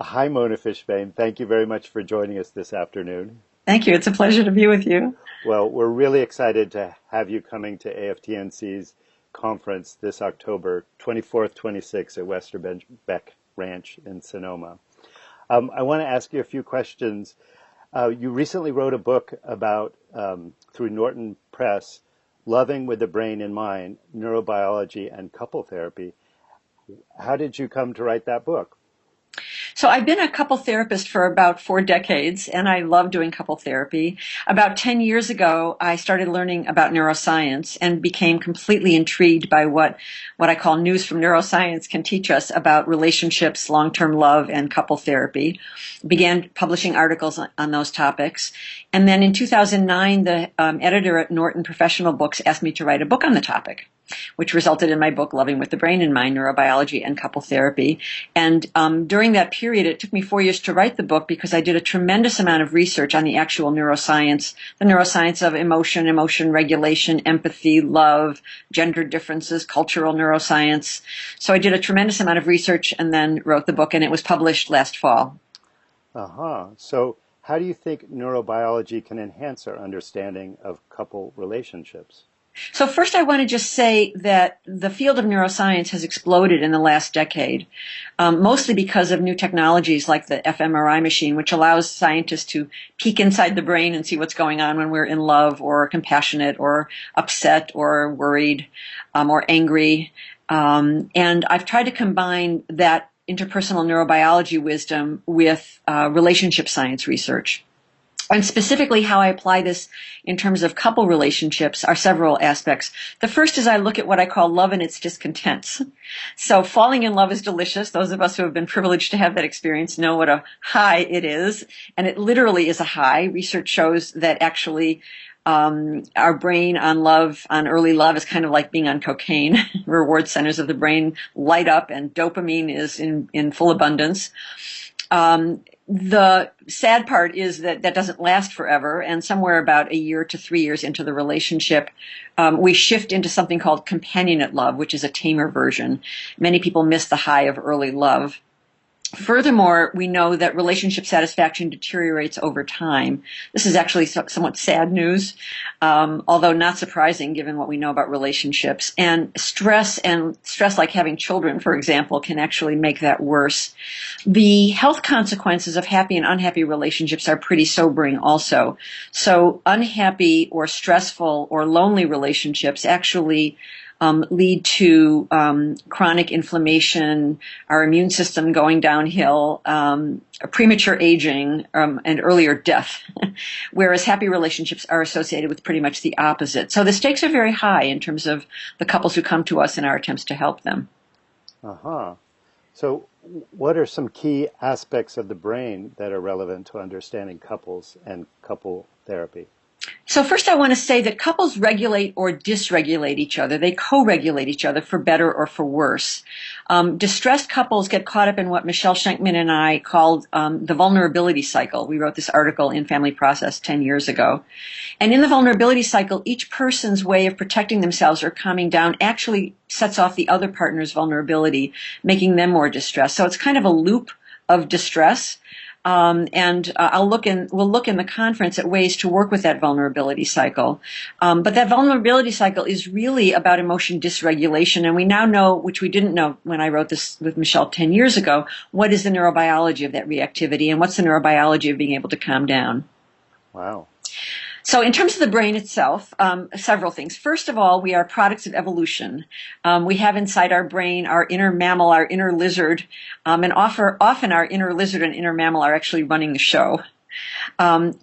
Hi, Mona Fishbane. Thank you very much for joining us this afternoon. Thank you. It's a pleasure to be with you. Well, we're really excited to have you coming to AFTNC's conference this October 24th, 26th at Westerbeck Ranch in Sonoma. I want to ask you a few questions. You recently wrote a book about, through Norton Press, Loving with the Brain in Mind, Neurobiology and Couple Therapy. How did you come to write that book? So I've been a couple therapist for about 4 decades, and I love doing couple therapy. About 10 years ago, I started learning about neuroscience and became completely intrigued by what I call news from neuroscience can teach us about relationships, long-term love, and couple therapy. Began publishing articles on those topics. And then in 2009, the editor at Norton Professional Books asked me to write a book on the topic, which resulted in my book, Loving with the Brain in Mind, Neurobiology and Couple Therapy. And during that period, it took me 4 years to write the book because I did a tremendous amount of research on the actual neuroscience, the neuroscience of emotion regulation, empathy, love, gender differences, cultural neuroscience. So I did a tremendous amount of research and then wrote the book, and it was published last fall. So how do you think neurobiology can enhance our understanding of couple relationships? So first I want to just say that the field of neuroscience has exploded in the last decade, mostly because of new technologies like the fMRI machine, which allows scientists to peek inside the brain and see what's going on when we're in love or compassionate or upset or worried or angry. And I've tried to combine that interpersonal neurobiology wisdom with relationship science research. And specifically how I apply this in terms of couple relationships are several aspects. The first is I look at what I call love and its discontents. So falling in love is delicious. Those of us who have been privileged to have that experience know what a high it is. And it literally is a high. Research shows that actually our brain on early love is kind of like being on cocaine. Reward centers of the brain light up and dopamine is in full abundance. The sad part is that that doesn't last forever, and somewhere about a year to 3 years into the relationship, we shift into something called companionate love, which is a tamer version. Many people miss the high of early love. Furthermore, we know that relationship satisfaction deteriorates over time. This is actually somewhat sad news, although not surprising given what we know about relationships. And stress like having children, for example, can actually make that worse. The health consequences of happy and unhappy relationships are pretty sobering also. So unhappy or stressful or lonely relationships actually lead to chronic inflammation, our immune system going downhill, premature aging, and earlier death, whereas happy relationships are associated with pretty much the opposite. So the stakes are very high in terms of the couples who come to us in our attempts to help them. So what are some key aspects of the brain that are relevant to understanding couples and couple therapy? So first I want to say that couples regulate or dysregulate each other. They co-regulate each other for better or for worse. Distressed couples get caught up in what Michelle Schenkman and I called the vulnerability cycle. We wrote this article in Family Process 10 years ago. And in the vulnerability cycle, each person's way of protecting themselves or calming down actually sets off the other partner's vulnerability, making them more distressed. So it's kind of a loop of distress. We'll look in the conference at ways to work with that vulnerability cycle. But that vulnerability cycle is really about emotion dysregulation. And we now know, which we didn't know when I wrote this with Michelle 10 years ago, what is the neurobiology of that reactivity and what's the neurobiology of being able to calm down. Wow. So in terms of the brain itself, several things. First of all, we are products of evolution. We have inside our brain our inner mammal, our inner lizard, and often our inner lizard and inner mammal are actually running the show.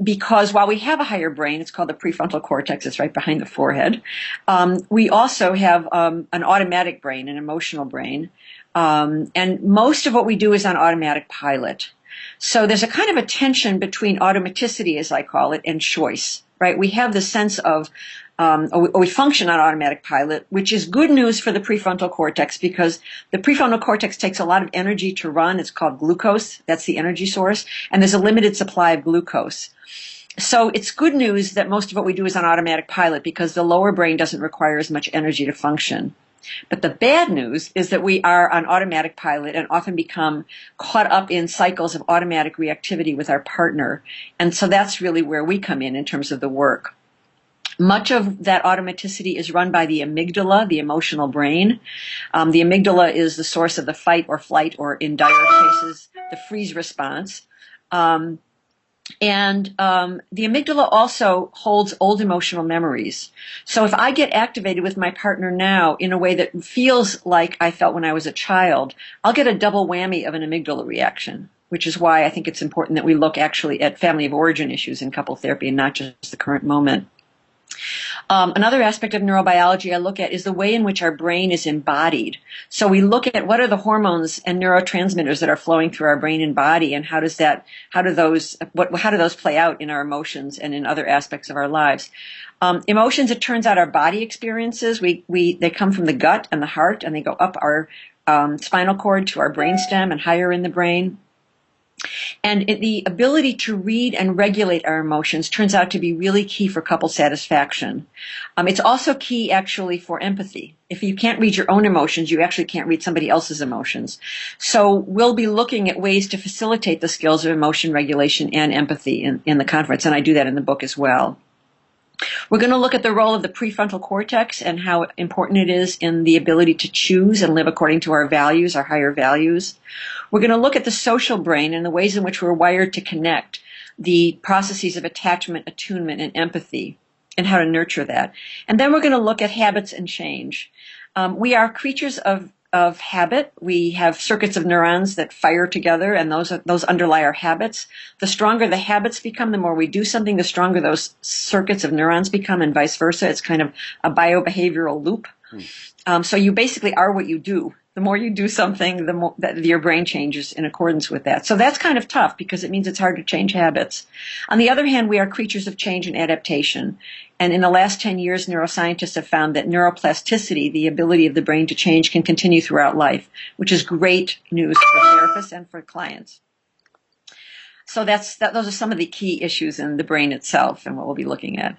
Because while we have a higher brain, it's called the prefrontal cortex, it's right behind the forehead, we also have an automatic brain, an emotional brain. And most of what we do is on automatic pilot. So there's a kind of a tension between automaticity, as I call it, and choice. Right? We have the sense of, or we function on automatic pilot, which is good news for the prefrontal cortex because the prefrontal cortex takes a lot of energy to run. It's called glucose. That's the energy source. And there's a limited supply of glucose. So it's good news that most of what we do is on automatic pilot because the lower brain doesn't require as much energy to function. But the bad news is that we are on automatic pilot and often become caught up in cycles of automatic reactivity with our partner. And so that's really where we come in terms of the work. Much of that automaticity is run by the amygdala, the emotional brain. The amygdala is the source of the fight or flight, or in dire cases, the freeze response. The amygdala also holds old emotional memories. So if I get activated with my partner now in a way that feels like I felt when I was a child, I'll get a double whammy of an amygdala reaction, which is why I think it's important that we look actually at family of origin issues in couple therapy and not just the current moment. Another aspect of neurobiology I look at is the way in which our brain is embodied. So we look at what are the hormones and neurotransmitters that are flowing through our brain and body, and how do those play out in our emotions and in other aspects of our lives. Emotions, it turns out, are body experiences. They come from the gut and the heart, and they go up our spinal cord to our brainstem and higher in the brain. And the ability to read and regulate our emotions turns out to be really key for couple satisfaction. It's also key, actually, for empathy. If you can't read your own emotions, you actually can't read somebody else's emotions. So we'll be looking at ways to facilitate the skills of emotion regulation and empathy in the conference, and I do that in the book as well. We're going to look at the role of the prefrontal cortex and how important it is in the ability to choose and live according to our values, our higher values. We're going to look at the social brain and the ways in which we're wired to connect, the processes of attachment, attunement, and empathy, and how to nurture that. And then we're going to look at habits and change. We are creatures of habit. We have circuits of neurons that fire together, and those underlie our habits. The stronger the habits become, the more we do something, the stronger those circuits of neurons become, and vice versa. It's kind of a biobehavioral loop. So you basically are what you do. The more you do something, the more that your brain changes in accordance with that. So that's kind of tough because it means it's hard to change habits. On the other hand, we are creatures of change and adaptation. And in the last 10 years, neuroscientists have found that neuroplasticity, the ability of the brain to change, can continue throughout life, which is great news for therapists and for clients. So those are some of the key issues in the brain itself and what we'll be looking at.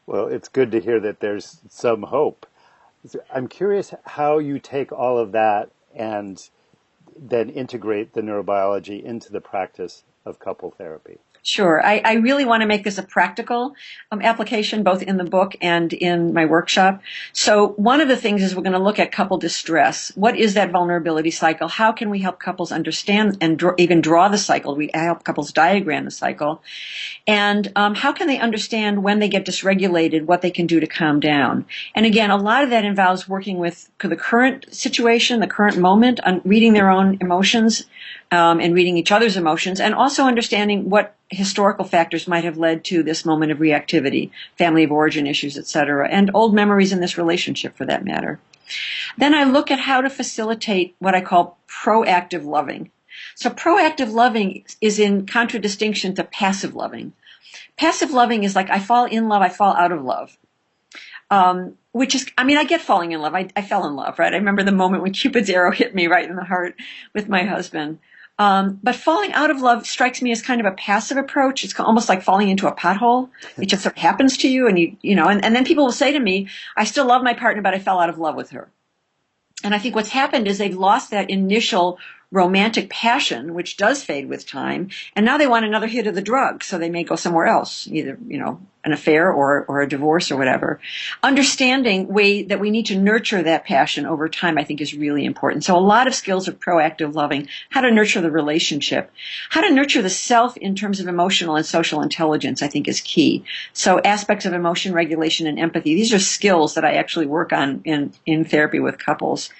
Well, it's good to hear that there's some hope. I'm curious how you take all of that and then integrate the neurobiology into the practice of couple therapy. Sure. I really want to make this a practical application, both in the book and in my workshop. So one of the things is we're going to look at couple distress. What is that vulnerability cycle? How can we help couples understand and even draw the cycle? We help couples diagram the cycle. And how can they understand when they get dysregulated, what they can do to calm down? And again, a lot of that involves working with the current situation, the current moment, reading their own emotions, and reading each other's emotions, and also understanding what historical factors might have led to this moment of reactivity, family of origin issues, etc., and old memories in this relationship for that matter. Then I look at how to facilitate what I call proactive loving. So proactive loving is in contradistinction to passive loving. Passive loving is like I fall in love, I fall out of love. Which is, I get falling in love. I fell in love, right? I remember the moment when Cupid's arrow hit me right in the heart with my husband. But falling out of love strikes me as kind of a passive approach. It's almost like falling into a pothole. It just sort of happens to you, and then people will say to me, I still love my partner, but I fell out of love with her. And I think what's happened is they've lost that initial romantic passion, which does fade with time, and now they want another hit of the drug, so they may go somewhere else, either, an affair or a divorce or whatever. Understanding that we need to nurture that passion over time, I think, is really important. So a lot of skills of proactive loving, how to nurture the relationship, how to nurture the self in terms of emotional and social intelligence, I think is key. So aspects of emotion regulation and empathy, these are skills that I actually work on in therapy with couples.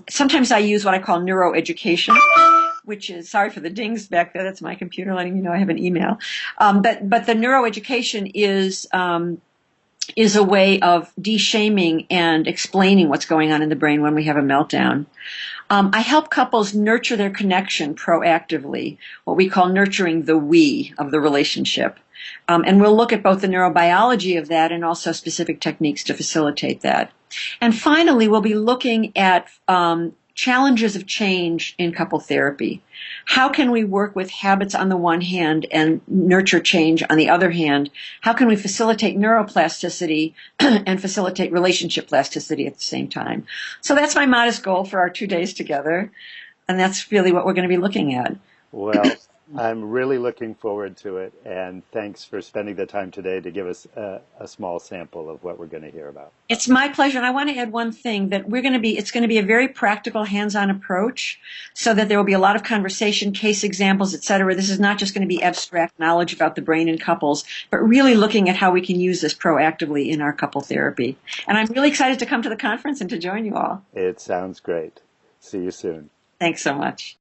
Sometimes I use what I call neuroeducation, which is, sorry for the dings back there, that's my computer letting me know I have an email. But the neuroeducation is a way of de-shaming and explaining what's going on in the brain when we have a meltdown. I help couples nurture their connection proactively, what we call nurturing the we of the relationship. And we'll look at both the neurobiology of that and also specific techniques to facilitate that. And finally, we'll be looking at challenges of change in couple therapy. How can we work with habits on the one hand and nurture change on the other hand? How can we facilitate neuroplasticity and facilitate relationship plasticity at the same time? So that's my modest goal for our 2 days together. And that's really what we're going to be looking at. Well, I'm really looking forward to it, and thanks for spending the time today to give us a small sample of what we're going to hear about. It's my pleasure. And I want to add one thing that it's going to be a very practical hands-on approach so that there will be a lot of conversation, case examples, et cetera. This is not just going to be abstract knowledge about the brain in couples, but really looking at how we can use this proactively in our couple therapy. And I'm really excited to come to the conference and to join you all. It sounds great. See you soon. Thanks so much.